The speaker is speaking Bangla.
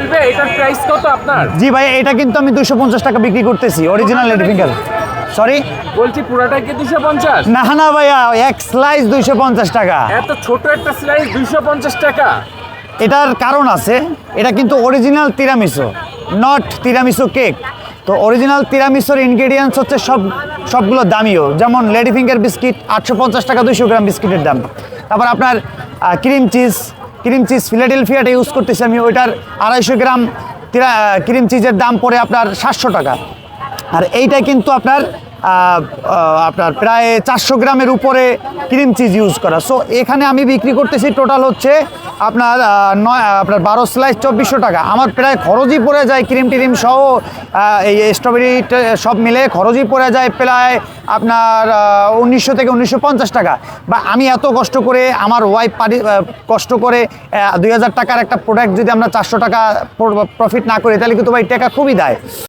মিলবে? এটার প্রাইস কত আপনার? জি ভাই, এটা কিন্তু আমি 250 টাকা বিক্রি করতেছি, অরিজিনাল লেডি ফিঙ্গার। সরি, বলছি পুরাটা কি 250? না না ভাইয়া, এক স্লাইস 250 টাকা। এত ছোট একটা স্লাইস 250 টাকা? এটার কারণ আছে, এটা কিন্তু original tiramisu, not tiramisu cake. তো অরিজিনাল তিরামিসুর ইনগ্রেডিয়েন্টস হচ্ছে সবগুলো দামিও, যেমন লেডি ফিঙ্গার বিস্কিট 850 টাকা 200 গ্রাম বিস্কিটের দাম। তারপর আপনার ক্রিম চিজ ফিলাডেলফিয়াটা ইউজ করতেছি আমি, ওইটার 250 গ্রাম ক্রিম চিজের দাম পড়ে আপনার 700 টাকা। আর এইটা কিন্তু আপনার প্রায় 400 গ্রামের উপরে ক্রিম চিজ ইউজ করা। সো এখানে আমি বিক্রি করতেছি টোটাল হচ্ছে আপনার 12 স্লাইস 2400 টাকা। আমার প্রায় খরচই পড়ে যায় ক্রিম টিরিম সহ, এই স্ট্রবেরি সব মিলে খরচই পড়ে যায় প্রায় আপনার 1900 থেকে 1950 টাকা। বা আমি এত কষ্ট করে, আমার ওয়াইফ কষ্ট করে 2000 টাকার একটা প্রোডাক্ট যদি আমরা 400 টাকা প্রফিট না করি, তাহলে কিন্তু ভাই টাকা খুবই দেয়।